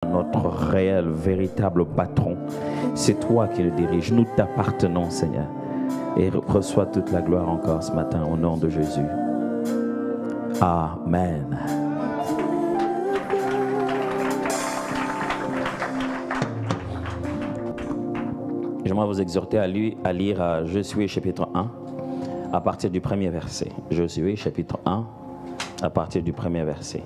notre réel, véritable patron. C'est toi qui le diriges. Nous t'appartenons, Seigneur. Et reçois toute la gloire encore ce matin au nom de Jésus. Amen. J'aimerais vous exhorter à lire Josué chapitre 1 à partir du premier verset. Josué chapitre 1 à partir du premier verset.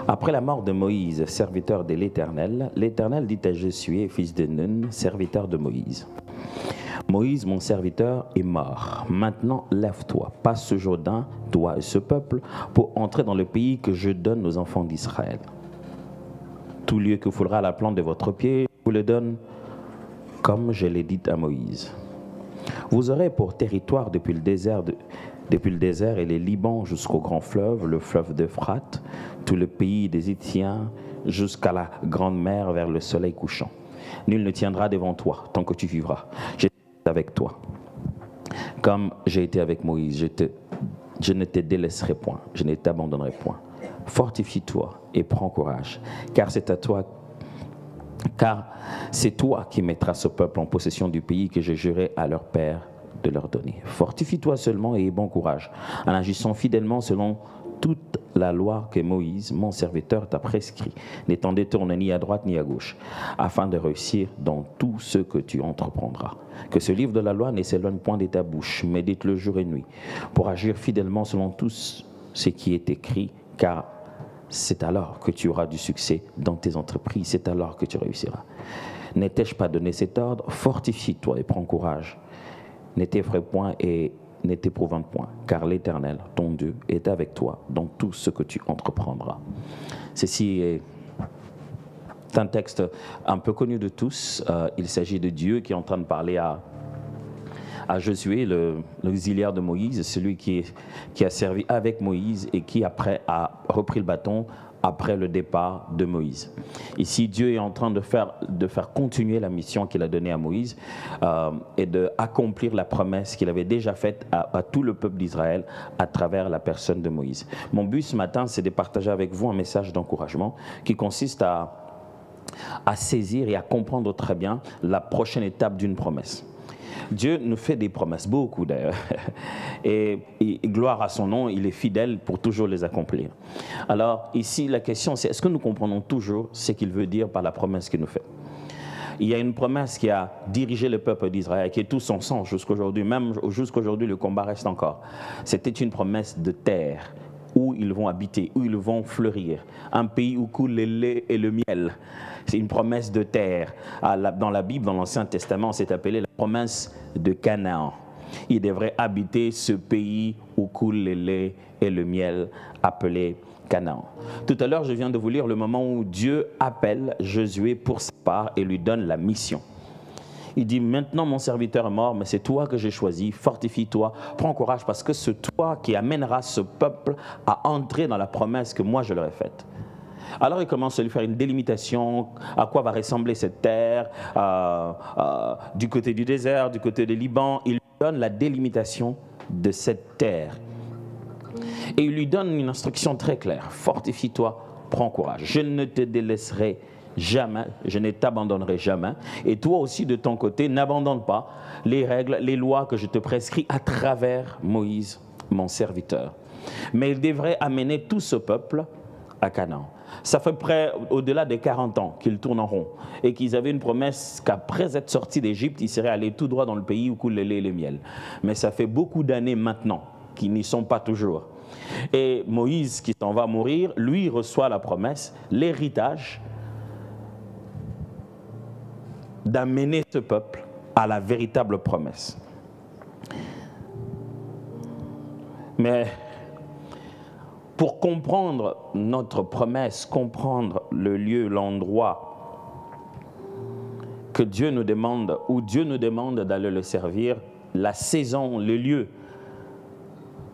Après la mort de Moïse, serviteur de l'Éternel, l'Éternel dit à Josué, fils de Nun, serviteur de Moïse: Moïse, mon serviteur, est mort. Maintenant, lève-toi, passe ce Jourdain, toi et ce peuple, pour entrer dans le pays que je donne aux enfants d'Israël. Tout lieu que foulera la plante de votre pied, je vous le donne, comme je l'ai dit à Moïse. Vous aurez pour territoire depuis le désert et les Libans jusqu'au grand fleuve, le fleuve d'Euphrate, tout le pays des Hittiens, jusqu'à la grande mer vers le soleil couchant. Nul ne tiendra devant toi tant que tu vivras. Je serai avec toi. Comme j'ai été avec Moïse, je ne te délaisserai point, je ne t'abandonnerai point. Fortifie-toi et prends courage, car c'est toi qui mettras ce peuple en possession du pays que je jurai à leur père de leur donner. Fortifie-toi seulement et aie bon courage, en agissant fidèlement selon toute la loi que Moïse, mon serviteur, t'a prescrit, n'étant détourné ni à droite ni à gauche, afin de réussir dans tout ce que tu entreprendras. Que ce livre de la loi ne s'éloigne point de ta bouche, médite-le jour et nuit, pour agir fidèlement selon tout ce qui est écrit, car c'est alors que tu auras du succès dans tes entreprises, c'est alors que tu réussiras. Ne t'ai-je pas donné cet ordre? Fortifie-toi et prends courage. Ne t'effraie point et ne t'épouvante point, car l'Éternel, ton Dieu, est avec toi dans tout ce que tu entreprendras. Ceci est un texte un peu connu de tous. Il s'agit de Dieu qui est en train de parler à Josué, l'auxiliaire de Moïse, celui qui a servi avec Moïse et qui après a repris le bâton après le départ de Moïse. Ici, Dieu est en train de faire continuer la mission qu'il a donnée à Moïse et d'accomplir la promesse qu'il avait déjà faite à tout le peuple d'Israël à travers la personne de Moïse. Mon but ce matin, c'est de partager avec vous un message d'encouragement qui consiste à saisir et à comprendre très bien la prochaine étape d'une promesse. Dieu nous fait des promesses, beaucoup d'ailleurs, et gloire à son nom, il est fidèle pour toujours les accomplir. Alors ici, la question c'est, est-ce que nous comprenons toujours ce qu'il veut dire par la promesse qu'il nous fait? Il y a une promesse qui a dirigé le peuple d'Israël, qui est tout son sang jusqu'aujourd'hui, même jusqu'aujourd'hui le combat reste encore. C'était une promesse de terre, où ils vont habiter, où ils vont fleurir, un pays où coule le lait et le miel. C'est une promesse de terre. Dans la Bible, dans l'Ancien Testament, c'est appelé la promesse de Canaan. Ils devraient habiter ce pays où coule le lait et le miel, appelé Canaan. Tout à l'heure, je viens de vous lire le moment où Dieu appelle Josué pour sa part et lui donne la mission. Il dit, maintenant mon serviteur est mort, mais c'est toi que j'ai choisi, fortifie-toi, prends courage, parce que c'est toi qui amèneras ce peuple à entrer dans la promesse que moi je leur ai faite. Alors il commence à lui faire une délimitation, à quoi va ressembler cette terre, du côté du désert, du côté du Liban. Il lui donne la délimitation de cette terre. Et il lui donne une instruction très claire, fortifie-toi, prends courage, je ne te délaisserai jamais, je ne t'abandonnerai jamais. Et toi aussi, de ton côté, n'abandonne pas les règles, les lois que je te prescris à travers Moïse, mon serviteur. Mais il devrait amener tout ce peuple à Canaan. Ça fait près, au-delà de 40 ans qu'ils tournent en rond et qu'ils avaient une promesse qu'après être sortis d'Égypte, ils seraient allés tout droit dans le pays où coule le lait et le miel. Mais ça fait beaucoup d'années maintenant qu'ils n'y sont pas toujours. Et Moïse, qui s'en va mourir, lui reçoit la promesse, l'héritage d'amener ce peuple à la véritable promesse. Mais pour comprendre notre promesse, comprendre le lieu, l'endroit que Dieu nous demande, où Dieu nous demande d'aller le servir, la saison, le lieu,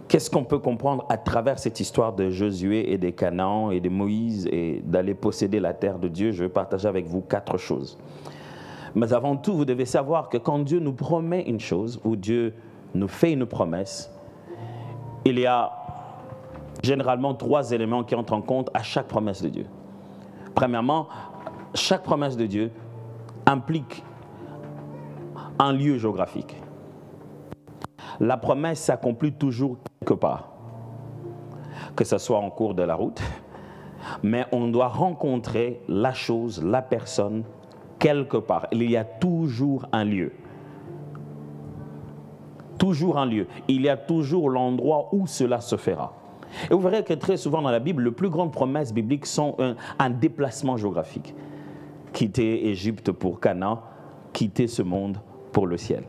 qu'est-ce qu'on peut comprendre à travers cette histoire de Josué et de Canaan et de Moïse et d'aller posséder la terre de Dieu? Je vais partager avec vous 4 choses. Mais avant tout, vous devez savoir que quand Dieu nous promet une chose, ou Dieu nous fait une promesse, il y a généralement 3 éléments qui entrent en compte à chaque promesse de Dieu. Premièrement, chaque promesse de Dieu implique un lieu géographique. La promesse s'accomplit toujours quelque part, que ce soit en cours de la route, mais on doit rencontrer la chose, la personne, quelque part. Il y a toujours un lieu. Toujours un lieu. Il y a toujours l'endroit où cela se fera. Et vous verrez que très souvent dans la Bible, les plus grandes promesses bibliques sont un déplacement géographique. Quitter Égypte pour Canaan, quitter ce monde pour le ciel.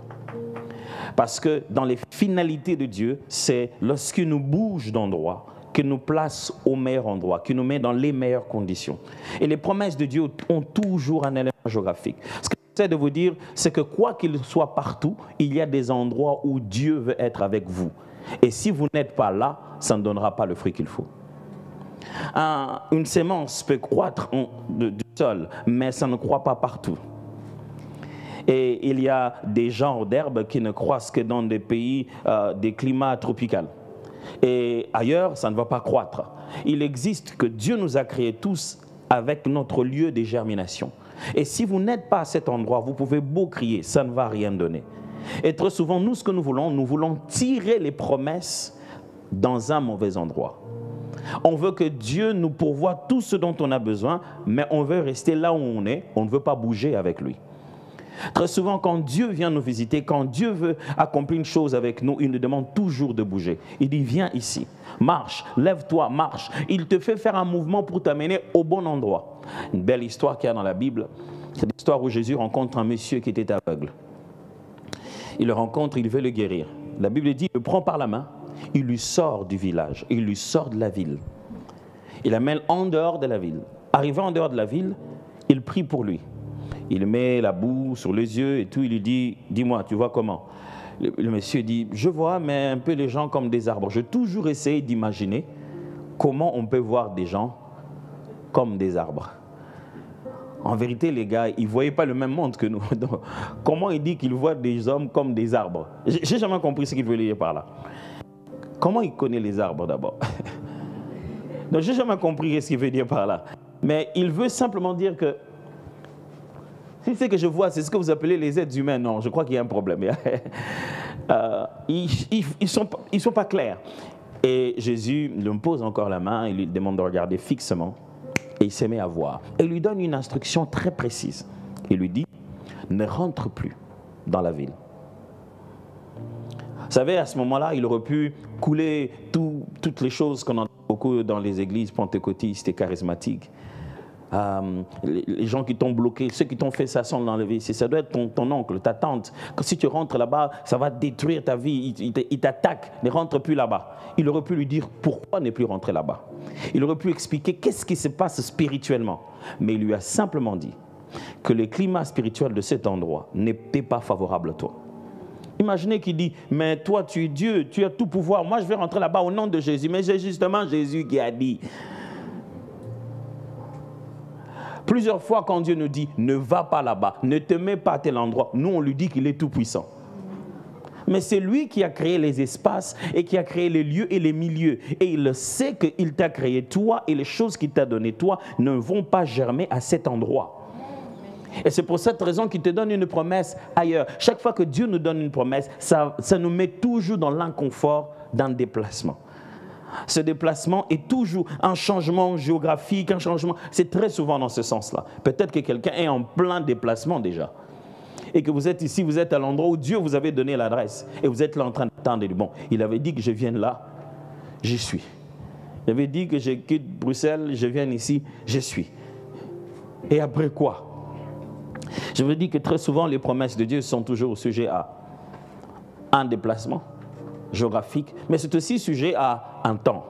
Parce que dans les finalités de Dieu, c'est lorsqu'il nous bouge d'endroit, qu'il nous place au meilleur endroit, qu'il nous met dans les meilleures conditions. Et les promesses de Dieu ont toujours un élément géographique. Ce que j'essaie de vous dire, c'est que quoi qu'il soit partout, il y a des endroits où Dieu veut être avec vous. Et si vous n'êtes pas là, ça ne donnera pas le fruit qu'il faut. Une sémence peut croître du sol, mais ça ne croît pas partout. Et il y a des genres d'herbes qui ne croissent que dans des pays, des climats tropicaux. Et ailleurs, ça ne va pas croître. Il existe que Dieu nous a créés tous avec notre lieu de germination. Et si vous n'êtes pas à cet endroit, vous pouvez beau crier, ça ne va rien donner. Et très souvent, nous, ce que nous voulons tirer les promesses dans un mauvais endroit. On veut que Dieu nous pourvoie tout ce dont on a besoin, mais on veut rester là où on est, on ne veut pas bouger avec lui. Très souvent, quand Dieu vient nous visiter, quand Dieu veut accomplir une chose avec nous, il nous demande toujours de bouger. Il dit, viens ici, marche, lève-toi, marche. Il te fait faire un mouvement pour t'amener au bon endroit. Une belle histoire qu'il y a dans la Bible, c'est l'histoire où Jésus rencontre un monsieur qui était aveugle. Il le rencontre, il veut le guérir. La Bible dit, il le prend par la main, il lui sort du village, il lui sort de la ville. Il l'amène en dehors de la ville. Arrivé en dehors de la ville, il prie pour lui. Il met la boue sur les yeux et tout, il lui dit, dis-moi, tu vois comment? Le monsieur dit, je vois, mais un peu les gens comme des arbres. J'ai toujours essayé d'imaginer comment on peut voir des gens comme des arbres. En vérité, les gars, ils ne voyaient pas le même monde que nous. Donc, comment il dit qu'il voit des hommes comme des arbres? J'ai jamais compris ce qu'il voulait dire par là. Comment il connaît les arbres d'abord? Donc, j'ai jamais compris ce qu'il veut dire par là. Mais il veut simplement dire que si c'est que je vois, c'est ce que vous appelez les êtres humains, non, je crois qu'il y a un problème. Ils sont pas clairs. Et Jésus lui pose encore la main, il lui demande de regarder fixement. Et il se met à voir. Et il lui donne une instruction très précise. Il lui dit, ne rentre plus dans la ville. Vous savez, à ce moment-là, il aurait pu couler toutes les choses qu'on entend beaucoup dans les églises pentecôtistes et charismatiques. Les gens qui t'ont bloqué, ceux qui t'ont fait ça sont dans la vie. Ça doit être ton oncle, ta tante. Si tu rentres là-bas, ça va détruire ta vie. Il t'attaque. Ne rentre plus là-bas. Il aurait pu lui dire pourquoi ne plus rentrer là-bas. Il aurait pu expliquer qu'est-ce qui se passe spirituellement. Mais il lui a simplement dit que le climat spirituel de cet endroit n'était pas favorable à toi. Imaginez qu'il dit, mais toi tu es Dieu, tu as tout pouvoir. Moi je vais rentrer là-bas au nom de Jésus. Mais c'est justement Jésus qui a dit. Plusieurs fois, quand Dieu nous dit, ne va pas là-bas, ne te mets pas à tel endroit, nous, on lui dit qu'il est tout puissant. Mais c'est lui qui a créé les espaces et qui a créé les lieux et les milieux. Et il sait qu'il t'a créé, toi, et les choses qu'il t'a données, toi, ne vont pas germer à cet endroit. Et c'est pour cette raison qu'il te donne une promesse ailleurs. Chaque fois que Dieu nous donne une promesse, ça nous met toujours dans l'inconfort d'un déplacement. Ce déplacement est toujours un changement géographique, un changement. C'est très souvent dans ce sens-là. Peut-être que quelqu'un est en plein déplacement déjà. Et que vous êtes ici, vous êtes à l'endroit où Dieu vous avait donné l'adresse. Et vous êtes là en train d'attendre. Bon, il avait dit que je vienne là, j'y suis. Il avait dit que je quitte Bruxelles, je viens ici, je suis. Et après quoi? Je vous dis que très souvent, les promesses de Dieu sont toujours sujet à un déplacement géographique, mais c'est aussi sujet à un temps.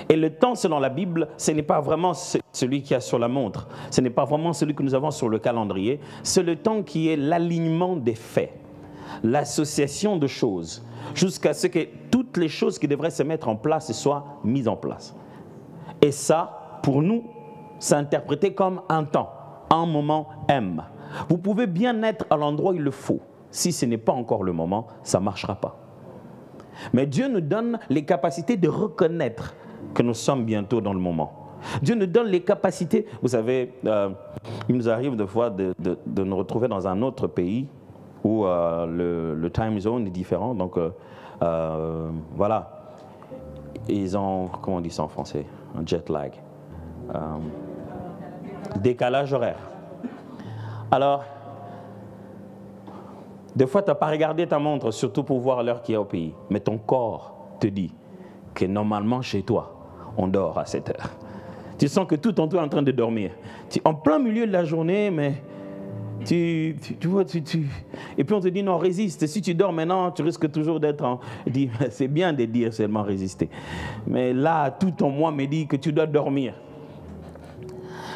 Et le temps, selon la Bible, ce n'est pas vraiment celui qu'il y a sur la montre. Ce n'est pas vraiment celui que nous avons sur le calendrier. C'est le temps qui est l'alignement des faits, l'association de choses, jusqu'à ce que toutes les choses qui devraient se mettre en place soient mises en place. Et ça, pour nous, c'est interprété comme un temps, un moment M. Vous pouvez bien être à l'endroit où il le faut. Si ce n'est pas encore le moment, ça ne marchera pas. Mais Dieu nous donne les capacités de reconnaître que nous sommes bientôt dans le moment. Dieu nous donne les capacités. Vous savez, il nous arrive de fois de nous retrouver dans un autre pays où le time zone est différent. Donc, voilà. Ils ont, comment on dit ça en français? Un jet lag. Décalage horaire. Alors, des fois, tu n'as pas regardé ta montre, surtout pour voir l'heure qu'il y a au pays. Mais ton corps te dit que normalement, chez toi, on dort à cette heure. Tu sens que tout ton tour est en train de dormir. En plein milieu de la journée, mais tu vois, et puis on te dit non, résiste. Si tu dors maintenant, tu risques toujours d'être en... C'est bien de dire seulement résister. Mais là, tout en moi me dit que tu dois dormir.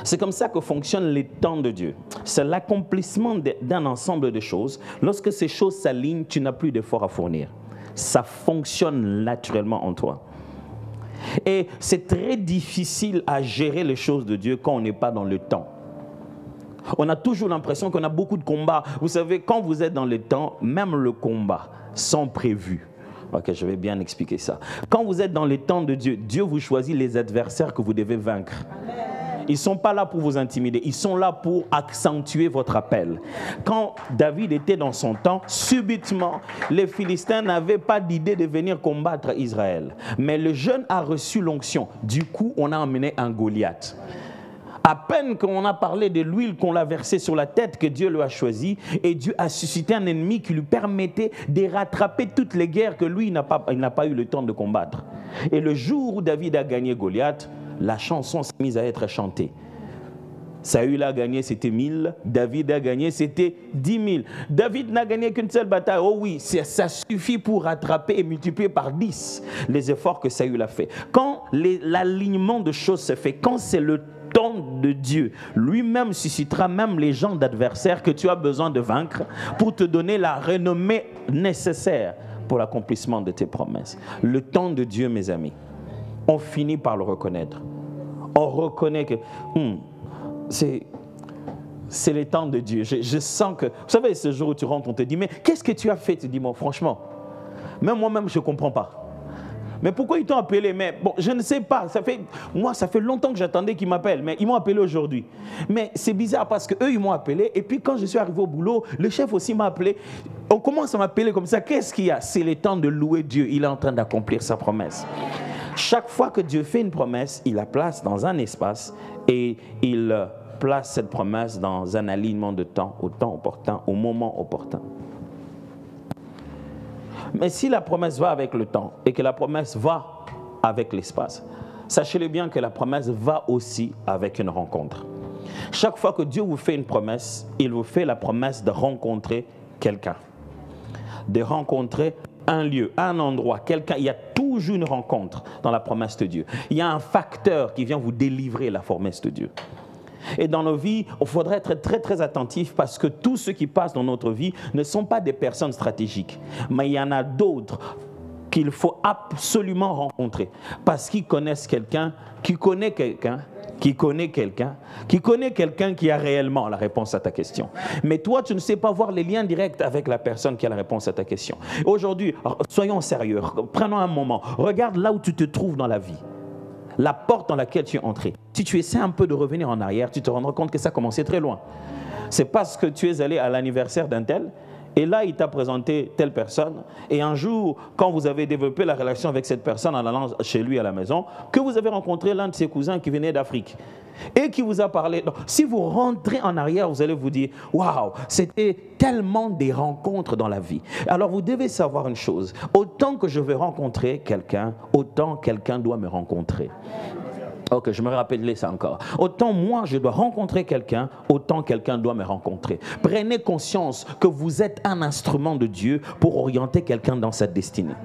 C'est comme ça que fonctionnent les temps de Dieu. C'est l'accomplissement d'un ensemble de choses. Lorsque ces choses s'alignent, tu n'as plus d'efforts à fournir. Ça fonctionne naturellement en toi. Et c'est très difficile à gérer les choses de Dieu quand on n'est pas dans le temps. On a toujours l'impression qu'on a beaucoup de combats. Vous savez, quand vous êtes dans le temps, même le combat sont prévus. Ok, je vais bien expliquer ça. Quand vous êtes dans les temps de Dieu, Dieu vous choisit les adversaires que vous devez vaincre. Ils ne sont pas là pour vous intimider, ils sont là pour accentuer votre appel. Quand David était dans son temps, subitement, les Philistins n'avaient pas d'idée de venir combattre Israël. Mais le jeune a reçu l'onction. Du coup, on a emmené un Goliath. À peine qu'on a parlé de l'huile qu'on l'a versée sur la tête, que Dieu lui a choisi, et Dieu a suscité un ennemi qui lui permettait de rattraper toutes les guerres que lui n'a pas eu le temps de combattre. Et le jour où David a gagné Goliath, la chanson s'est mise à être chantée. Saül a gagné, c'était 1000. David a gagné, c'était 10 000. David n'a gagné qu'une seule bataille. Oh oui, ça suffit pour rattraper et multiplier par 10 les efforts que Saül a fait. Quand l'alignement de choses se fait, quand c'est le temps de Dieu, lui-même suscitera même les gens d'adversaires que tu as besoin de vaincre pour te donner la renommée nécessaire pour l'accomplissement de tes promesses. Le temps de Dieu, mes amis, on finit par le reconnaître. On reconnaît que c'est le temps de Dieu. Je sens que... Vous savez, ce jour où tu rentres, on te dit, mais qu'est-ce que tu as fait? Tu dis, bon, franchement, même moi-même, je ne comprends pas. Mais pourquoi ils t'ont appelé? Mais bon, je ne sais pas. Ça fait longtemps que j'attendais qu'ils m'appellent, mais ils m'ont appelé aujourd'hui. Mais c'est bizarre parce qu'eux, ils m'ont appelé. Et puis quand je suis arrivé au boulot, le chef aussi m'a appelé. On commence à m'appeler comme ça. Qu'est-ce qu'il y a? C'est le temps de louer Dieu. Il est en train d'accomplir sa promesse. Chaque fois que Dieu fait une promesse, il la place dans un espace et il place cette promesse dans un alignement de temps, au temps opportun, au moment opportun. Mais si la promesse va avec le temps et que la promesse va avec l'espace, sachez-le bien que la promesse va aussi avec une rencontre. Chaque fois que Dieu vous fait une promesse, il vous fait la promesse de rencontrer quelqu'un, de rencontrer un lieu, un endroit, quelqu'un. Il y a toujours une rencontre dans la promesse de Dieu. Il y a un facteur qui vient vous délivrer la promesse de Dieu. Et dans nos vies, il faudrait être très très attentif parce que tous ceux qui passent dans notre vie ne sont pas des personnes stratégiques. Mais il y en a d'autres qu'il faut absolument rencontrer parce qu'ils connaissent quelqu'un, qui connaît quelqu'un, qui connaît quelqu'un, qui connaît quelqu'un qui a réellement la réponse à ta question. Mais toi, tu ne sais pas voir les liens directs avec la personne qui a la réponse à ta question. Aujourd'hui, soyons sérieux, prenons un moment, regarde là où tu te trouves dans la vie. La porte dans laquelle tu es entré. Si tu essaies un peu de revenir en arrière, tu te rendras compte que ça a commencé très loin. C'est parce que tu es allé à l'anniversaire d'un tel, et là, il t'a présenté telle personne, et un jour, quand vous avez développé la relation avec cette personne en allant chez lui à la maison, que vous avez rencontré l'un de ses cousins qui venait d'Afrique, et qui vous a parlé. Donc, si vous rentrez en arrière, vous allez vous dire, waouh, c'était tellement des rencontres dans la vie. Alors, vous devez savoir une chose, autant que je vais rencontrer quelqu'un, autant quelqu'un doit me rencontrer. Ok, je me rappelle ça encore. Autant moi, je dois rencontrer quelqu'un, autant quelqu'un doit me rencontrer. Prenez conscience que vous êtes un instrument de Dieu pour orienter quelqu'un dans sa destinée.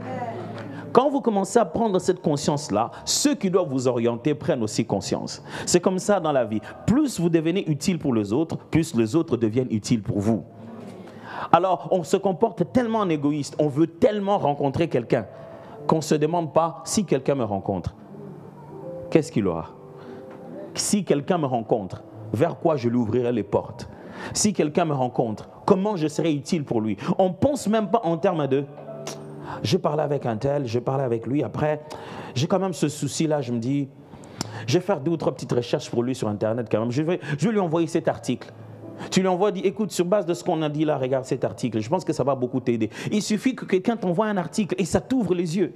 Quand vous commencez à prendre cette conscience-là, ceux qui doivent vous orienter prennent aussi conscience. C'est comme ça dans la vie. Plus vous devenez utile pour les autres, plus les autres deviennent utiles pour vous. Alors, on se comporte tellement en égoïste, on veut tellement rencontrer quelqu'un qu'on ne se demande pas si quelqu'un me rencontre. Qu'est-ce qu'il aura? Si quelqu'un me rencontre, vers quoi je lui ouvrirai les portes? Si quelqu'un me rencontre, comment je serai utile pour lui? On ne pense même pas en termes de je parlais avec un tel, je parlais avec lui. Après, j'ai quand même ce souci-là, je me dis, je vais faire 2 ou 3 petites recherches pour lui sur Internet quand même. Je vais lui envoyer cet article. Tu lui envoies, dis, écoute, sur base de ce qu'on a dit là, regarde cet article. Je pense que ça va beaucoup t'aider. Il suffit que quelqu'un t'envoie un article et ça t'ouvre les yeux.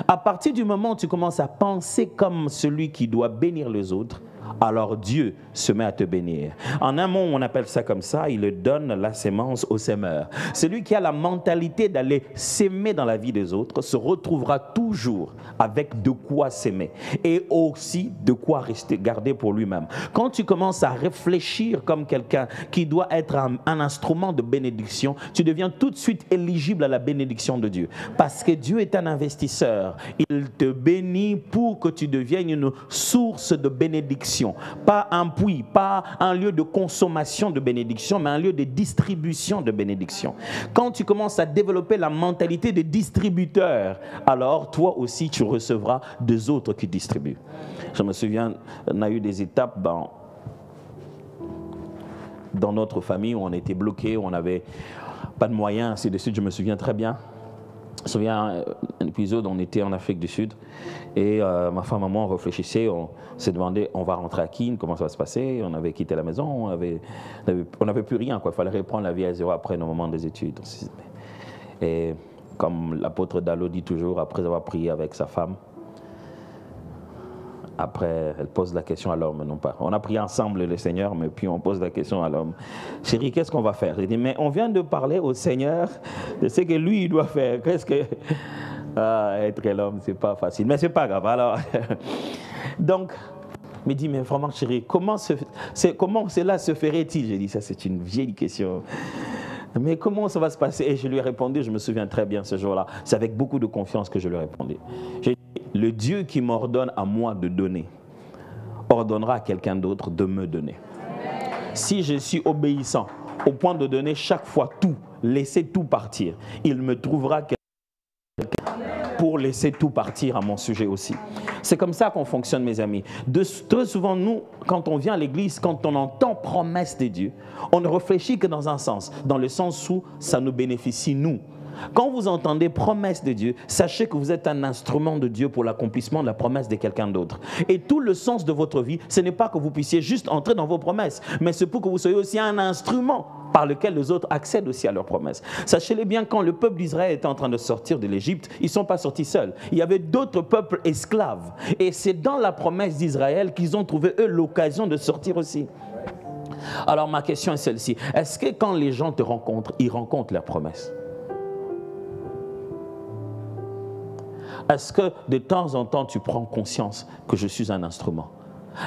À partir du moment où tu commences à penser comme celui qui doit bénir les autres, alors Dieu se met à te bénir. En un mot, on appelle ça comme ça, il donne la sémence au semeur. Celui qui a la mentalité d'aller s'aimer dans la vie des autres se retrouvera toujours avec de quoi s'aimer et aussi de quoi rester garder pour lui-même. Quand tu commences à réfléchir comme quelqu'un qui doit être un instrument de bénédiction, tu deviens tout de suite éligible à la bénédiction de Dieu. Parce que Dieu est un investisseur. Il te bénit pour que tu deviennes une source de bénédiction. Pas un puits, pas un lieu de consommation de bénédiction, mais un lieu de distribution de bénédiction. Quand tu commences à développer la mentalité de distributeur, alors toi aussi tu recevras des autres qui distribuent. Je me souviens, on a eu des étapes dans notre famille où on était bloqués, on n'avait pas de moyens, ainsi de suite, je me souviens très bien. Je me souviens un épisode, on était en Afrique du Sud et ma femme et moi on réfléchissait, on s'est demandé on va rentrer à Kin, comment ça va se passer, on avait quitté la maison, on n'avait plus rien, quoi. Il fallait reprendre la vie à zéro après nos moments des études. Et comme l'apôtre Dallo dit toujours, après avoir prié avec sa femme, après, elle pose la question à l'homme, non pas. On a prié ensemble le Seigneur, mais puis on pose la question à l'homme. Chérie, qu'est-ce qu'on va faire? Il dit, mais on vient de parler au Seigneur de ce que lui, il doit faire. Qu'est-ce que... être l'homme, c'est pas facile. Mais c'est pas grave, alors... Donc, il me dit, mais vraiment, chérie, comment cela se ferait-il? J'ai dit, ça, c'est une vieille question. Mais comment ça va se passer? Et je lui ai répondu, je me souviens très bien ce jour-là. C'est avec beaucoup de confiance que je lui ai répondu. J'ai dit, le Dieu qui m'ordonne à moi de donner, ordonnera à quelqu'un d'autre de me donner. Si je suis obéissant au point de donner chaque fois tout, laisser tout partir, il me trouvera quelqu'un pour laisser tout partir à mon sujet aussi. C'est comme ça qu'on fonctionne, mes amis. Très souvent, nous, quand on vient à l'église, quand on entend promesse de Dieu, on ne réfléchit que dans un sens, dans le sens où ça nous bénéficie, nous. Quand vous entendez promesse de Dieu, sachez que vous êtes un instrument de Dieu pour l'accomplissement de la promesse de quelqu'un d'autre. Et tout le sens de votre vie, ce n'est pas que vous puissiez juste entrer dans vos promesses, mais c'est pour que vous soyez aussi un instrument par lequel les autres accèdent aussi à leurs promesses. Sachez-le bien, quand le peuple d'Israël était en train de sortir de l'Égypte, ils ne sont pas sortis seuls. Il y avait d'autres peuples esclaves. Et c'est dans la promesse d'Israël qu'ils ont trouvé, eux, l'occasion de sortir aussi. Alors ma question est celle-ci. Est-ce que quand les gens te rencontrent, ils rencontrent leurs promesses? Est-ce que de temps en temps, tu prends conscience que je suis un instrument?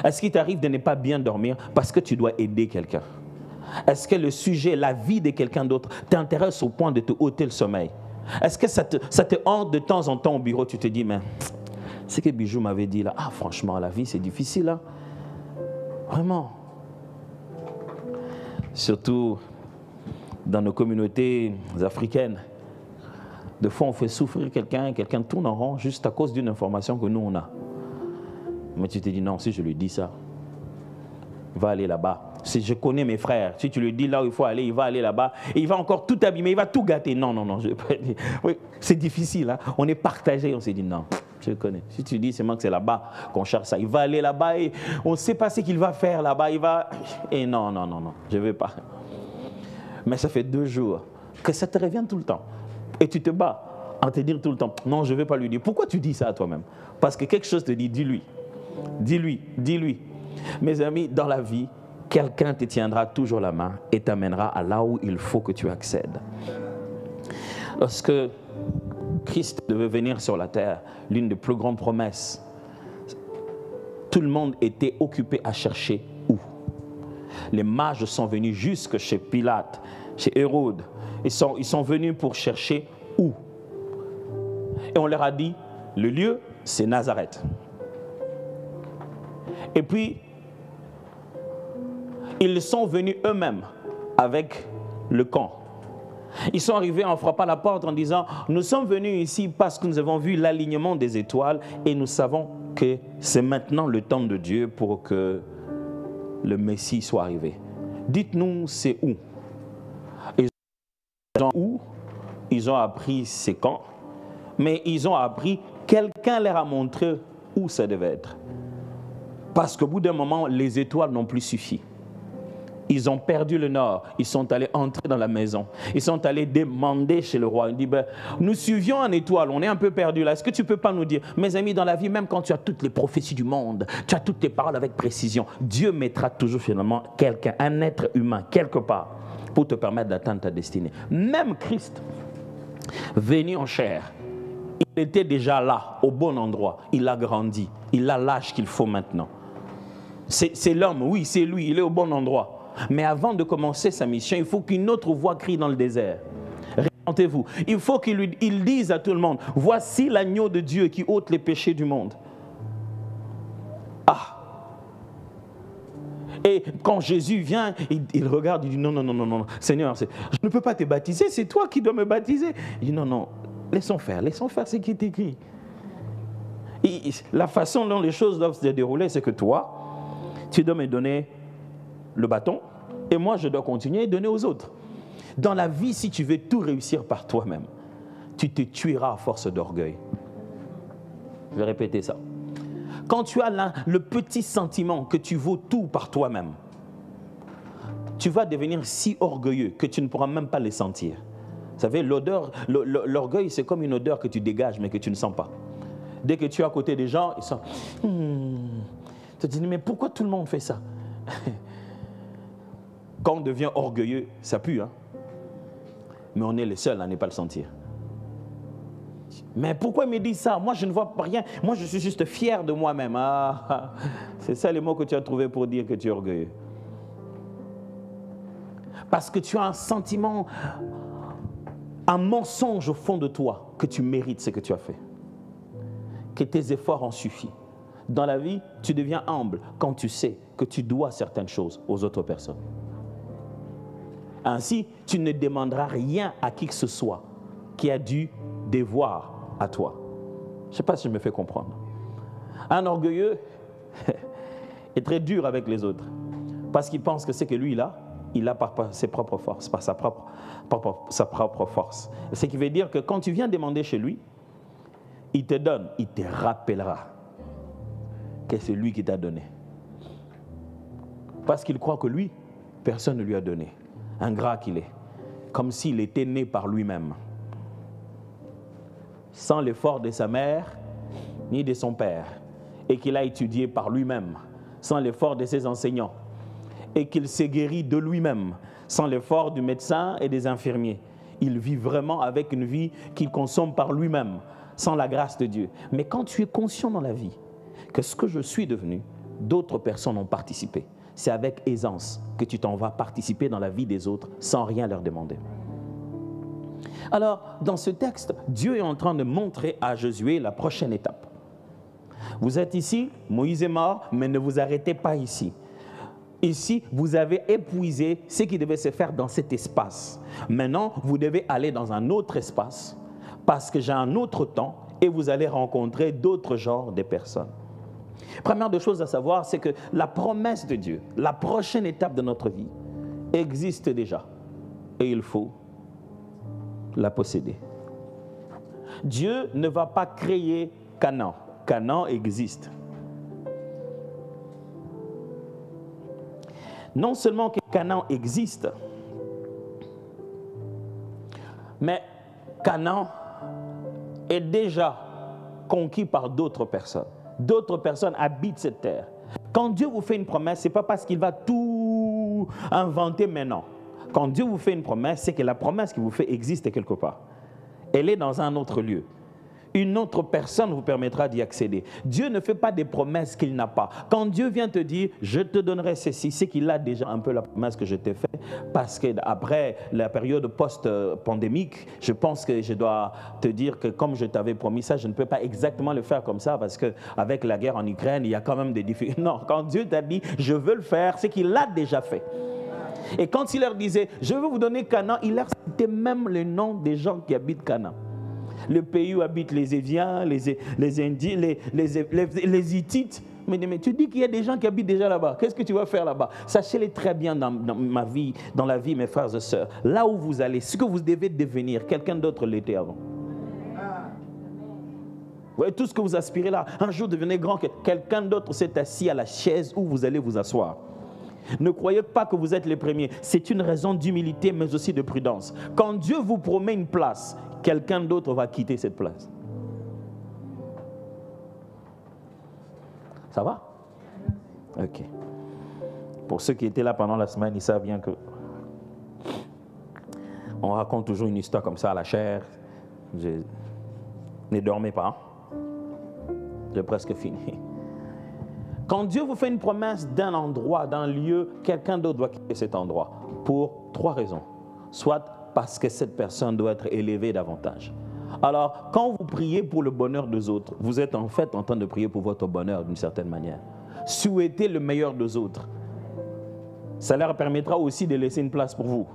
Est-ce qu'il t'arrive de ne pas bien dormir parce que tu dois aider quelqu'un? Est-ce que le sujet, la vie de quelqu'un d'autre t'intéresse au point de te ôter le sommeil? Est-ce que ça te hante de temps en temps au bureau? Tu te dis, mais ce que Bijou m'avait dit là, franchement, la vie c'est difficile là. Vraiment. Surtout dans nos communautés africaines. Des fois, on fait souffrir quelqu'un tourne en rond juste à cause d'une information que nous, on a. Mais tu te dis, non, si je lui dis ça, il va aller là-bas. Si je connais mes frères, si tu lui dis là où il faut aller, il va aller là-bas. Et il va encore tout abîmer, il va tout gâter. Non, je vais pas dire. Oui, c'est difficile. Hein? On est partagé, on s'est dit, non, je connais. Si tu dis seulement que c'est là-bas qu'on cherche ça, il va aller là-bas et on ne sait pas ce qu'il va faire là-bas. Il va... Et non, je ne veux pas. Mais ça fait 2 jours que ça te revient tout le temps. Et tu te bats à te dire tout le temps, non, je ne vais pas lui dire. Pourquoi tu dis ça à toi-même? Parce que quelque chose te dit, dis-lui. Dis-lui. Mes amis, dans la vie, quelqu'un te tiendra toujours la main et t'amènera à là où il faut que tu accèdes. Lorsque Christ devait venir sur la terre, l'une des plus grandes promesses, tout le monde était occupé à chercher où. Les mages sont venus jusque chez Pilate, chez Hérode. Ils sont venus pour chercher où. Et on leur a dit, le lieu, c'est Nazareth. Et puis, ils sont venus eux-mêmes avec le camp. Ils sont arrivés en frappant la porte en disant, nous sommes venus ici parce que nous avons vu l'alignement des étoiles et nous savons que c'est maintenant le temps de Dieu pour que le Messie soit arrivé. Dites-nous, c'est où? Ils ont appris c'est quand. Mais ils ont appris, quelqu'un leur a montré où ça devait être. Parce qu'au bout d'un moment, les étoiles n'ont plus suffi. Ils ont perdu le nord, ils sont allés entrer dans la maison. Ils sont allés demander chez le roi. Il dit, nous suivions en étoile, on est un peu perdus là. Est-ce que tu ne peux pas nous dire, mes amis, dans la vie, même quand tu as toutes les prophéties du monde, tu as toutes tes paroles avec précision, Dieu mettra toujours finalement quelqu'un, un être humain, quelque part, pour te permettre d'atteindre ta destinée. Même Christ, venu en chair, il était déjà là, au bon endroit. Il a grandi, il a l'âge qu'il faut maintenant. C'est l'homme, oui, c'est lui, il est au bon endroit. Mais avant de commencer sa mission, il faut qu'une autre voix crie dans le désert. Répentez-vous. Il faut qu'il dise à tout le monde, voici l'agneau de Dieu qui ôte les péchés du monde. Ah! Et quand Jésus vient, il regarde, il dit, non, Seigneur, je ne peux pas te baptiser, c'est toi qui dois me baptiser. Il dit, non, laissons faire ce qui est écrit. Et la façon dont les choses doivent se dérouler, c'est que toi, tu dois me donner le bâton, et moi je dois continuer et donner aux autres. Dans la vie, si tu veux tout réussir par toi-même, tu te tueras à force d'orgueil. Je vais répéter ça. Quand tu as le petit sentiment que tu vaux tout par toi-même, tu vas devenir si orgueilleux que tu ne pourras même pas les sentir. Vous savez, l'orgueil, c'est comme une odeur que tu dégages mais que tu ne sens pas. Dès que tu es à côté des gens, ils sentent. Tu te dis, mais pourquoi tout le monde fait ça? Quand on devient orgueilleux, ça pue, hein? Mais on est les seuls à ne pas le sentir. Mais pourquoi il me dit ça? Moi, je ne vois pas rien. Moi, je suis juste fier de moi-même. Ah, c'est ça les mots que tu as trouvés pour dire que tu es orgueilleux. Parce que tu as un sentiment, un mensonge au fond de toi que tu mérites ce que tu as fait. Que tes efforts en suffisent. Dans la vie, tu deviens humble quand tu sais que tu dois certaines choses aux autres personnes. Ainsi, tu ne demanderas rien à qui que ce soit qui a du devoir à toi. Je ne sais pas si je me fais comprendre. Un orgueilleux est très dur avec les autres parce qu'il pense que c'est que lui, il a par ses propres forces, par sa propre force. Ce qui veut dire que quand tu viens demander chez lui, il te donne, il te rappellera que c'est lui qui t'a donné. Parce qu'il croit que lui, personne ne lui a donné. Ingrat qu'il est, comme s'il était né par lui-même, sans l'effort de sa mère ni de son père, et qu'il a étudié par lui-même, sans l'effort de ses enseignants, et qu'il s'est guéri de lui-même, sans l'effort du médecin et des infirmiers. Il vit vraiment avec une vie qu'il consomme par lui-même, sans la grâce de Dieu. Mais quand tu es conscient dans la vie que ce que je suis devenu, d'autres personnes ont participé, c'est avec aisance que tu t'en vas participer dans la vie des autres sans rien leur demander. Alors, dans ce texte, Dieu est en train de montrer à Josué la prochaine étape. Vous êtes ici, Moïse est mort, mais ne vous arrêtez pas ici. Ici, vous avez épuisé ce qui devait se faire dans cet espace. Maintenant, vous devez aller dans un autre espace parce que j'ai un autre temps et vous allez rencontrer d'autres genres de personnes. Première des choses à savoir, c'est que la promesse de Dieu, la prochaine étape de notre vie, existe déjà. Et il faut la posséder. Dieu ne va pas créer Canaan. Canaan existe. Non seulement que Canaan existe, mais Canaan est déjà conquis par d'autres personnes. D'autres personnes habitent cette terre. Quand Dieu vous fait une promesse, ce n'est pas parce qu'il va tout inventer maintenant. Quand Dieu vous fait une promesse, c'est que la promesse qu'il vous fait existe quelque part. Elle est dans un autre lieu. Une autre personne vous permettra d'y accéder. Dieu ne fait pas des promesses qu'il n'a pas. Quand Dieu vient te dire, je te donnerai ceci, c'est qu'il a déjà un peu la promesse que je t'ai faite. Parce qu'après la période post-pandémique, je pense que je dois te dire que comme je t'avais promis ça, je ne peux pas exactement le faire comme ça parce qu'avec la guerre en Ukraine, il y a quand même des difficultés. Non, quand Dieu t'a dit, je veux le faire, c'est qu'il l'a déjà fait. Et quand il leur disait, je veux vous donner Canaan, il leur citait même le nom des gens qui habitent Canaan. Le pays où habitent les Éviens, les Indiens, les Hittites. Mais tu dis qu'il y a des gens qui habitent déjà là-bas. Qu'est-ce que tu vas faire là-bas? Sachez-le très bien dans ma vie, dans la vie, mes frères et sœurs. Là où vous allez, ce que vous devez devenir, quelqu'un d'autre l'était avant. Vous voyez tout ce que vous aspirez là. Un jour, devenez grand, que quelqu'un d'autre s'est assis à la chaise où vous allez vous asseoir. Ne croyez pas que vous êtes les premiers. C'est une raison d'humilité, mais aussi de prudence. Quand Dieu vous promet une place, quelqu'un d'autre va quitter cette place. Ça va? Ok. Pour ceux qui étaient là pendant la semaine, ils savent bien que on raconte toujours une histoire comme ça à la chair. Ne dormez pas. J'ai presque fini. Quand Dieu vous fait une promesse d'un endroit, d'un lieu, quelqu'un d'autre doit quitter cet endroit pour 3 raisons. Soit parce que cette personne doit être élevée davantage. Alors, quand vous priez pour le bonheur des autres, vous êtes en fait en train de prier pour votre bonheur d'une certaine manière. Souhaitez le meilleur des autres. Ça leur permettra aussi de laisser une place pour vous.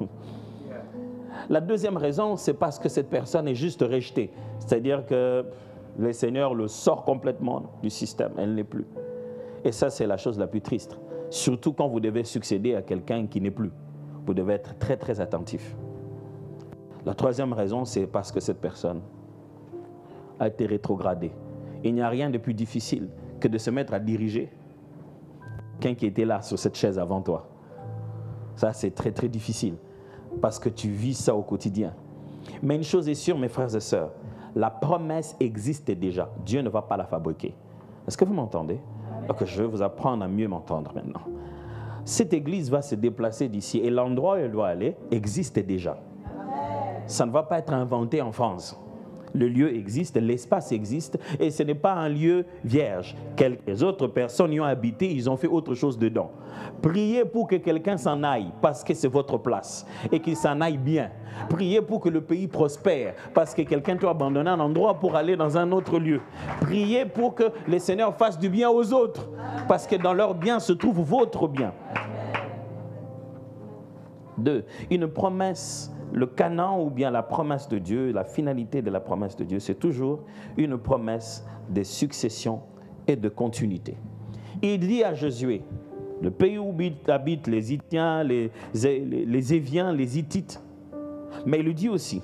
La deuxième raison, c'est parce que cette personne est juste rejetée. C'est-à-dire que le Seigneur le sort complètement du système. Elle n'est plus. Et ça, c'est la chose la plus triste. Surtout quand vous devez succéder à quelqu'un qui n'est plus. Vous devez être très, très attentif. La troisième raison, c'est parce que cette personne a été rétrogradée. Il n'y a rien de plus difficile que de se mettre à diriger quelqu'un qui était là sur cette chaise avant toi. Ça, c'est très, très difficile parce que tu vis ça au quotidien. Mais une chose est sûre, mes frères et sœurs, la promesse existe déjà. Dieu ne va pas la fabriquer. Est-ce que vous m'entendez? Ok, je vais vous apprendre à mieux m'entendre maintenant. Cette église va se déplacer d'ici et l'endroit où elle doit aller existe déjà. Ça ne va pas être inventé en France. Le lieu existe, l'espace existe et ce n'est pas un lieu vierge. Quelques autres personnes y ont habité, ils ont fait autre chose dedans. Priez pour que quelqu'un s'en aille parce que c'est votre place et qu'il s'en aille bien. Priez pour que le pays prospère parce que quelqu'un doit abandonner un endroit pour aller dans un autre lieu. Priez pour que le Seigneur fasse du bien aux autres parce que dans leur bien se trouve votre bien. 2. Une promesse. Le canon ou bien la promesse de Dieu, la finalité de la promesse de Dieu, c'est toujours une promesse de succession et de continuité. Il dit à Josué, le pays où habitent les Hittiens, les Éviens, les Hittites, mais il lui dit aussi,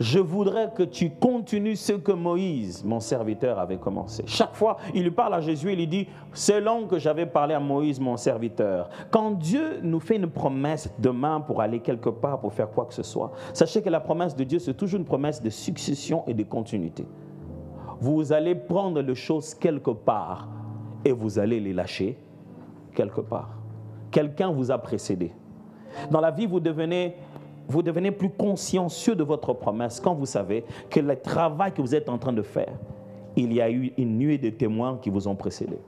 je voudrais que tu continues ce que Moïse, mon serviteur, avait commencé. Chaque fois, il lui parle à Josué, il lui dit, selon que j'avais parlé à Moïse, mon serviteur. Quand Dieu nous fait une promesse demain pour aller quelque part, pour faire quoi que ce soit, sachez que la promesse de Dieu, c'est toujours une promesse de succession et de continuité. Vous allez prendre les choses quelque part et vous allez les lâcher quelque part. Quelqu'un vous a précédé. Dans la vie, vous devenez plus consciencieux de votre promesse quand vous savez que le travail que vous êtes en train de faire, il y a eu une nuée de témoins qui vous ont précédé.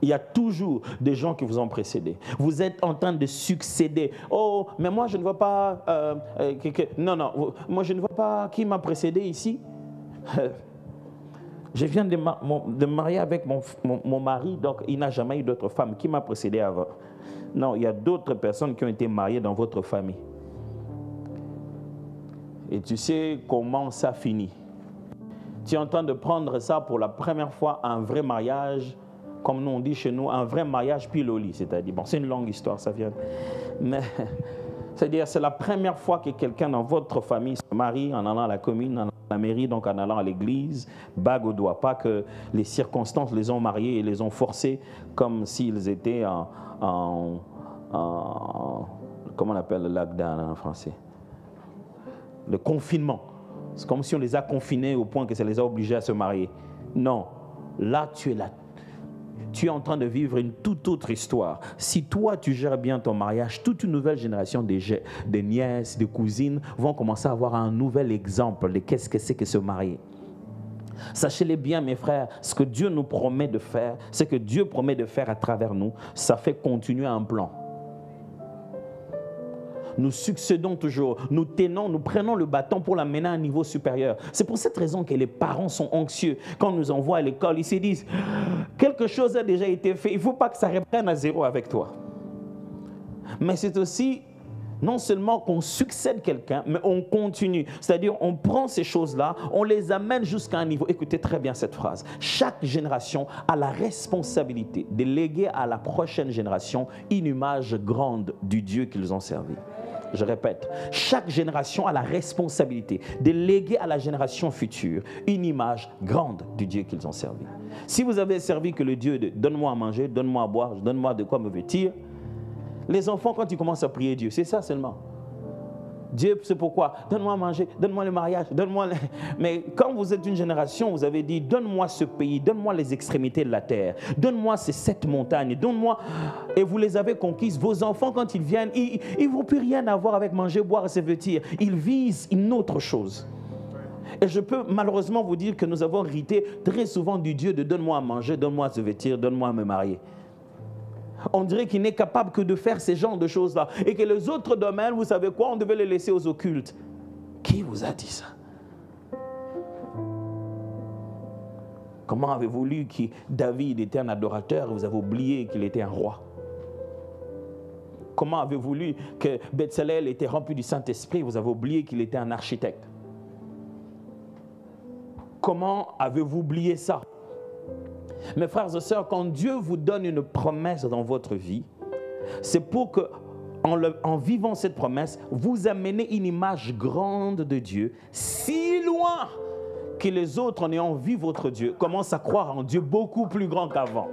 Il y a toujours des gens qui vous ont précédé. Vous êtes en train de succéder. Oh, mais moi je ne vois pas... non, moi je ne vois pas qui m'a précédé ici. Je viens de me marier avec mon mari, donc il n'a jamais eu d'autre femme. Qui m'a précédé avant? Non, il y a d'autres personnes qui ont été mariées dans votre famille. Et tu sais comment ça finit. Tu es en train de prendre ça pour la première fois, un vrai mariage, comme nous on dit chez nous, un vrai mariage pile au lit. C'est-à-dire, bon, c'est une longue histoire, ça vient. Mais, c'est-à-dire, c'est la première fois que quelqu'un dans votre famille se marie en allant à la commune, en allant à la mairie, donc en allant à l'église, bague au doigt. Pas que les circonstances les ont mariés et les ont forcés comme s'ils étaient comment on appelle le lockdown en français? Le confinement. C'est comme si on les a confinés au point que ça les a obligés à se marier. Non, là tu es là. Tu es en train de vivre une toute autre histoire. Si toi tu gères bien ton mariage, toute une nouvelle génération de nièces, de cousines vont commencer à avoir un nouvel exemple de qu'est-ce que c'est que se marier. Sachez-les bien, mes frères, ce que Dieu nous promet de faire, ce que Dieu promet de faire à travers nous, ça fait continuer un plan. Nous succédons toujours, nous prenons le bâton pour l'amener à un niveau supérieur. C'est pour cette raison que les parents sont anxieux. Quand on nous envoie à l'école, ils se disent, quelque chose a déjà été fait, il ne faut pas que ça reprenne à zéro avec toi. Mais c'est aussi... non seulement qu'on succède quelqu'un, mais on continue. C'est-à-dire, on prend ces choses-là, on les amène jusqu'à un niveau. Écoutez très bien cette phrase. Chaque génération a la responsabilité de léguer à la prochaine génération une image grande du Dieu qu'ils ont servi. Je répète, chaque génération a la responsabilité de léguer à la génération future une image grande du Dieu qu'ils ont servi. Si vous avez servi que le Dieu de donne-moi à manger, donne-moi à boire, donne-moi de quoi me vêtir, les enfants, quand ils commencent à prier Dieu, c'est ça seulement. Dieu, c'est pourquoi, donne-moi à manger, donne-moi le mariage, donne-moi... Mais quand vous êtes une génération, vous avez dit, donne-moi ce pays, donne-moi les extrémités de la terre, donne-moi ces 7 montagnes, donne-moi... Et vous les avez conquises. Vos enfants, quand ils viennent, ils ne vont plus rien avoir avec manger, boire et se vêtir. Ils visent une autre chose. Et je peux malheureusement vous dire que nous avons hérité très souvent du Dieu de donne-moi à manger, donne-moi à se vêtir, donne-moi à me marier. On dirait qu'il n'est capable que de faire ces genres de choses-là. Et que les autres domaines, vous savez quoi, on devait les laisser aux occultes. Qui vous a dit ça? Comment avez-vous lu que David était un adorateur et vous avez oublié qu'il était un roi? Comment avez-vous lu que Betsalel était rempli du Saint-Esprit et vous avez oublié qu'il était un architecte? Comment avez-vous oublié ça? Mes frères et sœurs, quand Dieu vous donne une promesse dans votre vie, c'est pour que, en vivant cette promesse, vous amenez une image grande de Dieu, si loin que les autres, en ayant vu votre Dieu, commencent à croire en Dieu beaucoup plus grand qu'avant.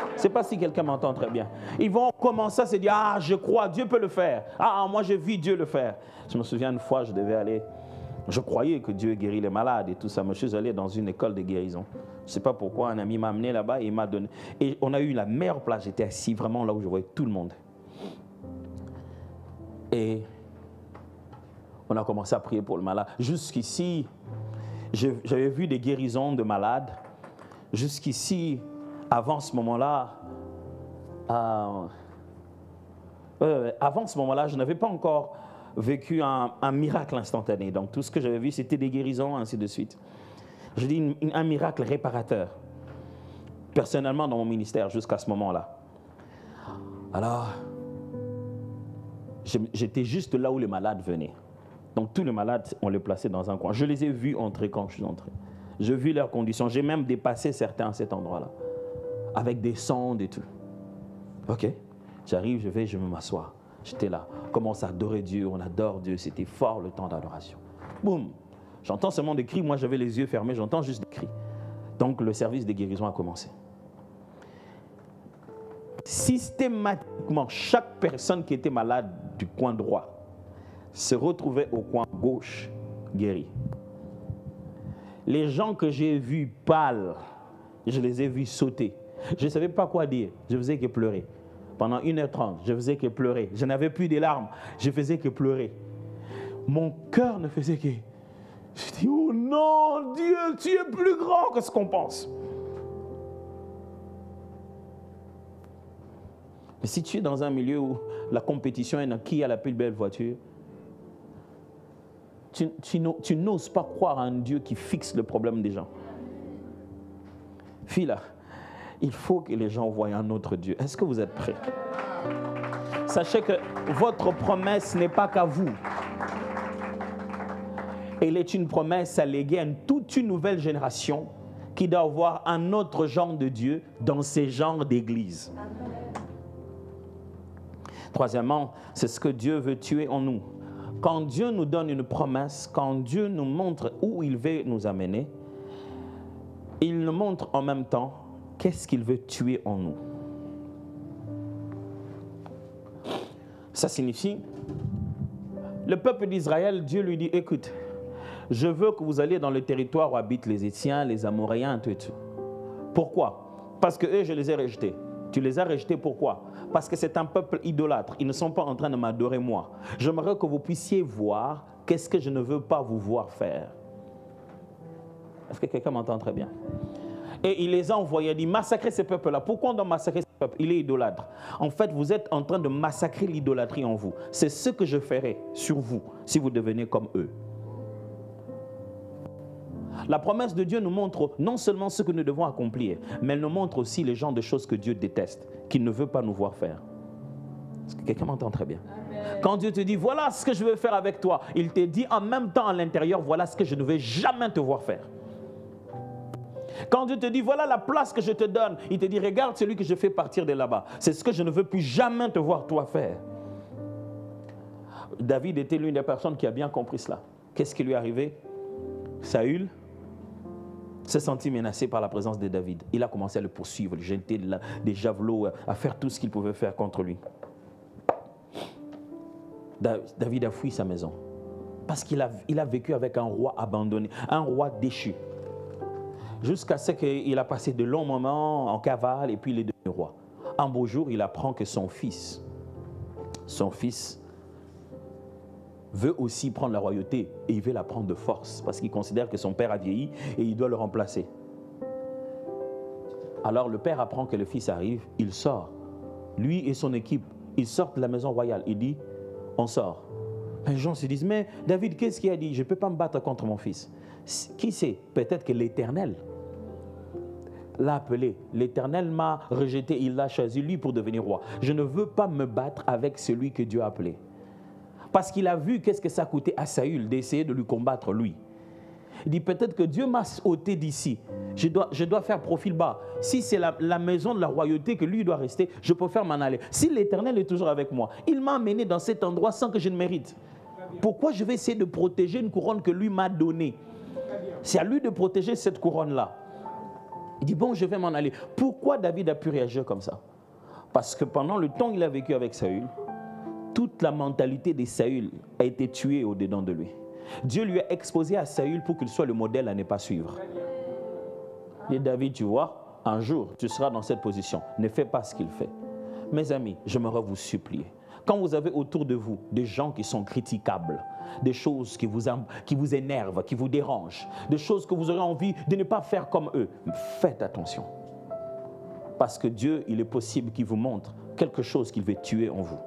Je ne sais pas si quelqu'un m'entend très bien. Ils vont commencer à se dire, ah, je crois, Dieu peut le faire. Ah, moi, j'ai vu Dieu le faire. Je me souviens une fois, je croyais que Dieu guérit les malades et tout ça, mais je suis allé dans une école de guérison. Je ne sais pas pourquoi, un ami m'a amené là-bas et il m'a donné. Et on a eu la meilleure place, j'étais assis vraiment là où je voyais tout le monde. Et on a commencé à prier pour le malade. Jusqu'ici, j'avais vu des guérisons de malades. Jusqu'ici, avant ce moment-là, je n'avais pas encore vécu un miracle instantané. Donc tout ce que j'avais vu, c'était des guérisons, ainsi de suite. Je dis un miracle réparateur. Personnellement, dans mon ministère, jusqu'à ce moment-là. Alors, j'étais juste là où les malades venaient. Donc tous les malades, on les plaçait dans un coin. Je les ai vus entrer quand je suis entré. J'ai vu leurs conditions. J'ai même dépassé certains à cet endroit-là. Avec des sondes et tout. Ok, j'arrive, je me m'assois. J'étais là, on commence à adorer Dieu, on adore Dieu, c'était fort le temps d'adoration. Boum, j'entends seulement des cris, moi j'avais les yeux fermés, j'entends juste des cris. Donc le service de guérison a commencé. Systématiquement, chaque personne qui était malade du coin droit se retrouvait au coin gauche guérie. Les gens que j'ai vus pâles, je les ai vus sauter. Je ne savais pas quoi dire, je faisais que pleurer. Pendant 1h30, je faisais que pleurer. Je n'avais plus de larmes, je faisais que pleurer. Mon cœur ne faisait que... Je dis, oh non, Dieu, tu es plus grand que ce qu'on pense. Mais si tu es dans un milieu où la compétition est dans qui a la plus belle voiture, tu n'oses pas croire à un Dieu qui fixe le problème des gens. Fille là, il faut que les gens voient un autre Dieu. Est-ce que vous êtes prêts? Sachez que votre promesse n'est pas qu'à vous. Elle est une promesse à léguer à toute une nouvelle génération qui doit avoir un autre genre de Dieu dans ces genres d'église. Troisièmement, c'est ce que Dieu veut tuer en nous. Quand Dieu nous donne une promesse, quand Dieu nous montre où il veut nous amener, il nous montre en même temps qu'est-ce qu'il veut tuer en nous. Ça signifie, le peuple d'Israël, Dieu lui dit, écoute, je veux que vous alliez dans le territoire où habitent les Héthiens, les Amoréens, tout et tout. Pourquoi? Parce que eux, je les ai rejetés. Tu les as rejetés pourquoi? Parce que c'est un peuple idolâtre. Ils ne sont pas en train de m'adorer moi. J'aimerais que vous puissiez voir qu'est-ce que je ne veux pas vous voir faire. Est-ce que quelqu'un m'entend très bien? Et il les a envoyés, il dit, massacrez ces peuples-là. Pourquoi on doit massacrer ces peuples? Il est idolâtre. En fait, vous êtes en train de massacrer l'idolâtrie en vous. C'est ce que je ferai sur vous si vous devenez comme eux. La promesse de Dieu nous montre non seulement ce que nous devons accomplir, mais elle nous montre aussi les genres de choses que Dieu déteste, qu'il ne veut pas nous voir faire. Est-ce que quelqu'un m'entend très bien? Amen. Quand Dieu te dit, voilà ce que je veux faire avec toi, il te dit en même temps à l'intérieur, voilà ce que je ne vais jamais te voir faire. Quand Dieu te dit, voilà la place que je te donne, il te dit, regarde celui que je fais partir de là-bas. C'est ce que je ne veux plus jamais te voir toi faire. David était l'une des personnes qui a bien compris cela. Qu'est-ce qui lui est arrivé? Saül s'est senti menacé par la présence de David. Il a commencé à le poursuivre, lui jeter des javelots, à faire tout ce qu'il pouvait faire contre lui. David a fui sa maison parce qu'il a vécu avec un roi abandonné, un roi déchu. Jusqu'à ce qu'il a passé de longs moments en cavale et puis il est devenu roi. Un beau jour, il apprend que son fils veut aussi prendre la royauté et il veut la prendre de force parce qu'il considère que son père a vieilli et il doit le remplacer. Alors le père apprend que le fils arrive, il sort. Lui et son équipe, ils sortent de la maison royale. Il dit, on sort. Les gens se disent, mais David, qu'est-ce qu'il a dit? Je ne peux pas me battre contre mon fils. Qui sait? Peut-être que l'Éternel l'a appelé. L'Éternel m'a rejeté, il l'a choisi lui pour devenir roi. Je ne veux pas me battre avec celui que Dieu a appelé. Parce qu'il a vu qu'est-ce que ça coûtait à Saül d'essayer de lui combattre lui. Il dit peut-être que Dieu m'a ôté d'ici. Je dois faire profil bas. Si c'est la maison de la royauté que lui doit rester, je préfère m'en aller. Si l'Éternel est toujours avec moi, il m'a amené dans cet endroit sans que je ne mérite. Pourquoi je vais essayer de protéger une couronne que lui m'a donnée? C'est à lui de protéger cette couronne-là. Il dit bon, je vais m'en aller. Pourquoi David a pu réagir comme ça? Parce que pendant le temps qu'il a vécu avec Saül, toute la mentalité de Saül a été tuée au-dedans de lui. Dieu lui a exposé à Saül pour qu'il soit le modèle à ne pas suivre. Et David, tu vois, un jour, tu seras dans cette position. Ne fais pas ce qu'il fait. Mes amis, j'aimerais vous supplier. Quand vous avez autour de vous des gens qui sont critiquables, des choses qui vous énervent, qui vous dérangent, des choses que vous aurez envie de ne pas faire comme eux, faites attention. Parce que Dieu, il est possible qu'il vous montre quelque chose qu'il veut tuer en vous.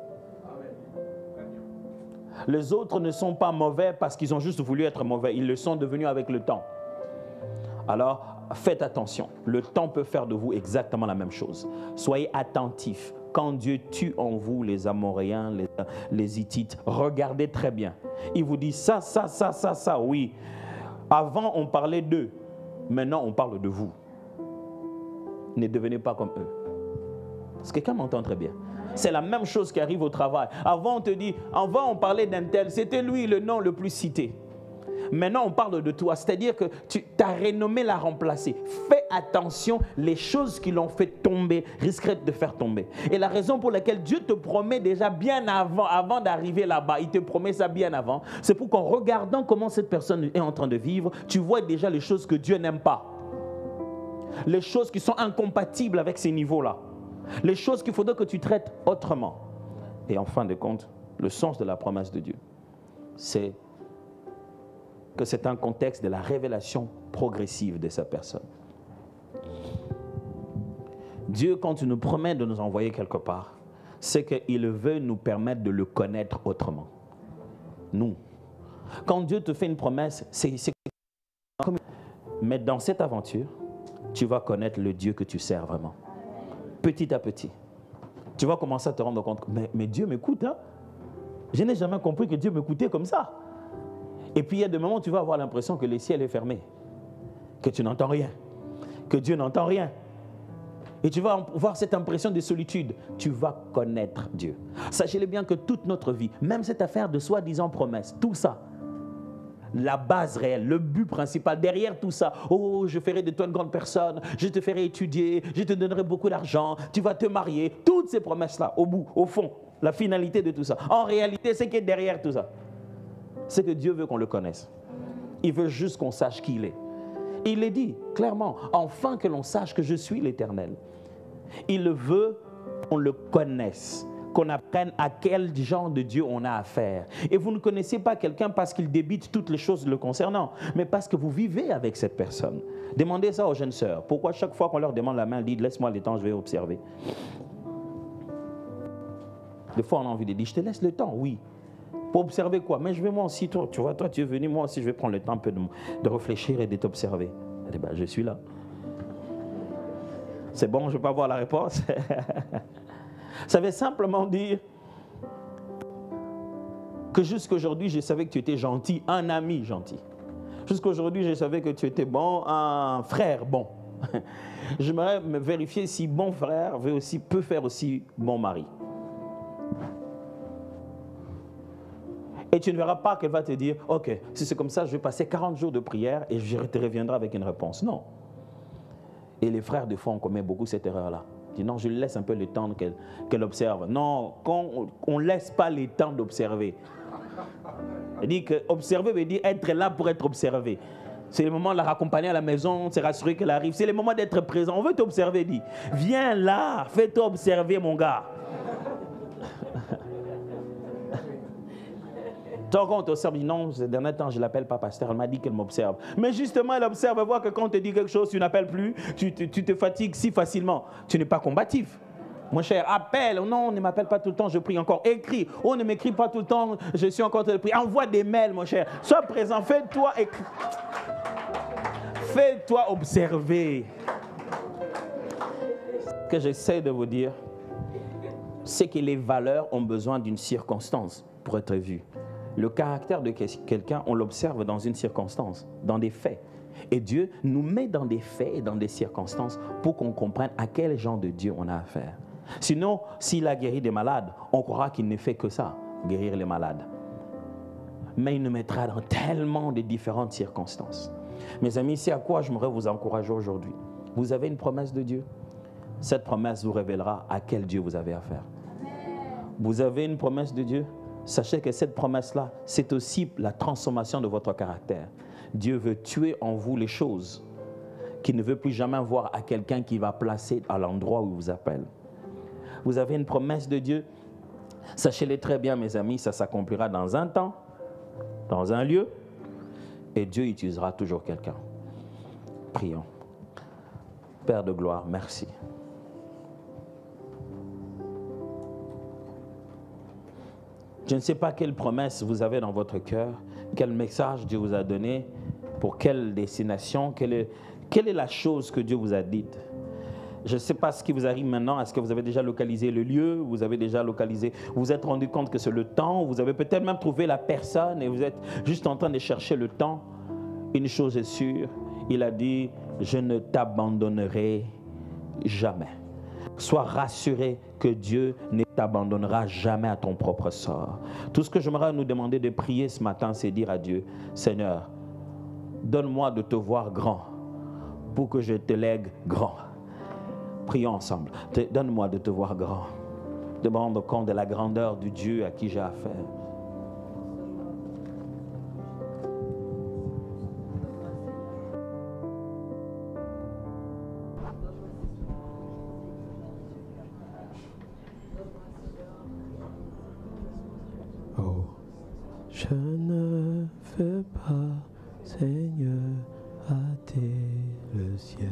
Les autres ne sont pas mauvais parce qu'ils ont juste voulu être mauvais. Ils le sont devenus avec le temps. Alors, faites attention. Le temps peut faire de vous exactement la même chose. Soyez attentifs. Quand Dieu tue en vous les Amoréens, les Hittites, regardez très bien. Il vous dit ça, oui. Avant, on parlait d'eux. Maintenant, on parle de vous. Ne devenez pas comme eux. Est-ce que quelqu'un m'entend très bien? C'est la même chose qui arrive au travail. Avant, on te dit, avant, on parlait d'un tel. C'était lui le nom le plus cité. Maintenant, on parle de toi. C'est-à-dire que ta renommée l'a remplacé. Fais attention, les choses qui l'ont fait tomber risqueraient de faire tomber. Et la raison pour laquelle Dieu te promet déjà bien avant d'arriver là-bas, il te promet ça bien avant, c'est pour qu'en regardant comment cette personne est en train de vivre, tu vois déjà les choses que Dieu n'aime pas. Les choses qui sont incompatibles avec ces niveaux-là. Les choses qu'il faudrait que tu traites autrement. Et en fin de compte, le sens de la promesse de Dieu, c'est que c'est un contexte de la révélation progressive de sa personne. Dieu, quand il nous promet de nous envoyer quelque part, c'est qu'il veut nous permettre de le connaître autrement. Nous. Quand Dieu te fait une promesse, mais dans cette aventure, tu vas connaître le Dieu que tu sers vraiment. Petit à petit. Tu vas commencer à te rendre compte, mais Dieu m'écoute. Hein? Je n'ai jamais compris que Dieu m'écoutait comme ça. Et puis il y a des moments où tu vas avoir l'impression que le ciel est fermé, que tu n'entends rien, que Dieu n'entend rien. Et tu vas avoir cette impression de solitude. Tu vas connaître Dieu. Sachez-le bien que toute notre vie, même cette affaire de soi-disant promesse, tout ça, la base réelle, le but principal, derrière tout ça, oh, je ferai de toi une grande personne, je te ferai étudier, je te donnerai beaucoup d'argent, tu vas te marier, toutes ces promesses-là, au bout, au fond, la finalité de tout ça. En réalité, c'est qui est derrière tout ça. C'est que Dieu veut qu'on le connaisse. Il veut juste qu'on sache qui il est. Il le dit clairement, enfin que l'on sache que je suis l'Éternel. Il veut qu'on le connaisse, qu'on apprenne à quel genre de Dieu on a affaire. Et vous ne connaissez pas quelqu'un parce qu'il débite toutes les choses le concernant, mais parce que vous vivez avec cette personne. Demandez ça aux jeunes sœurs. Pourquoi chaque fois qu'on leur demande la main, elles disent « Laisse-moi le temps, je vais observer ». Des fois, on a envie de dire « Je te laisse le temps, oui ». Pour observer quoi? Mais je vais moi aussi, toi, tu vois, toi tu es venu, moi aussi je vais prendre le temps un peu de réfléchir et de t'observer. Elle dit, je suis là. C'est bon, je ne vais pas avoir la réponse. Ça veut simplement dire que jusqu'aujourd'hui, je savais que tu étais gentil, un ami gentil. Jusqu'aujourd'hui, je savais que tu étais bon, un frère bon. J'aimerais me vérifier si bon frère peut faire aussi bon mari. Et tu ne verras pas qu'elle va te dire, ok, si c'est comme ça, je vais passer 40 jours de prière et je te reviendrai avec une réponse. Non. Et les frères, des fois, on commet beaucoup cette erreur-là. Dit non, je lui laisse un peu le temps qu'elle observe. Non, quand on ne laisse pas le temps d'observer. Il dit que observer veut dire être là pour être observé. C'est le moment de la raccompagner à la maison, c'est rassurer qu'elle arrive. C'est le moment d'être présent. On veut t'observer, dit. Viens là, fais-toi observer, mon gars. Tant qu'on t'observe, non, ces derniers temps, je ne l'appelle pas pasteur, elle m'a dit qu'elle m'observe. Mais justement, elle observe, elle voit que quand on te dit quelque chose, tu n'appelles plus, tu te fatigues si facilement. Tu n'es pas combatif. Mon cher, appelle. Non, ne m'appelle pas tout le temps, je prie encore. Écris. Oh, ne m'écris pas tout le temps, je suis encore en train de prier. Envoie des mails, mon cher. Sois présent, fais-toi écrire. Fais-toi observer. Ce que j'essaie de vous dire, c'est que les valeurs ont besoin d'une circonstance pour être vues. Le caractère de quelqu'un, on l'observe dans une circonstance, dans des faits. Et Dieu nous met dans des faits et dans des circonstances pour qu'on comprenne à quel genre de Dieu on a affaire. Sinon, s'il a guéri des malades, on croira qu'il ne fait que ça, guérir les malades. Mais il nous mettra dans tellement de différentes circonstances. Mes amis, c'est à quoi j'aimerais vous encourager aujourd'hui. Vous avez une promesse de Dieu. Cette promesse vous révélera à quel Dieu vous avez affaire. Vous avez une promesse de Dieu. Sachez que cette promesse-là, c'est aussi la transformation de votre caractère. Dieu veut tuer en vous les choses qu'il ne veut plus jamais voir à quelqu'un qui va placer à l'endroit où il vous appelle. Vous avez une promesse de Dieu. Sachez-le très bien, mes amis, ça s'accomplira dans un temps, dans un lieu, et Dieu utilisera toujours quelqu'un. Prions. Père de gloire, merci. Je ne sais pas quelle promesse vous avez dans votre cœur, quel message Dieu vous a donné, pour quelle destination, quelle est la chose que Dieu vous a dite. Je ne sais pas ce qui vous arrive maintenant. Est-ce que vous avez déjà localisé le lieu? Vous avez déjà localisé, vous vous êtes rendu compte que c'est le temps? Vous avez peut-être même trouvé la personne et vous êtes juste en train de chercher le temps. Une chose est sûre, il a dit, je ne t'abandonnerai jamais. Sois rassuré que Dieu ne t'abandonnera jamais à ton propre sort. Tout ce que j'aimerais nous demander de prier ce matin, c'est dire à Dieu, Seigneur, donne-moi de te voir grand pour que je te lègue grand. Prions ensemble. Donne-moi de te voir grand. De me rendre compte de la grandeur du Dieu à qui j'ai affaire. Oh, je ne veux pas, Seigneur, hâter le ciel.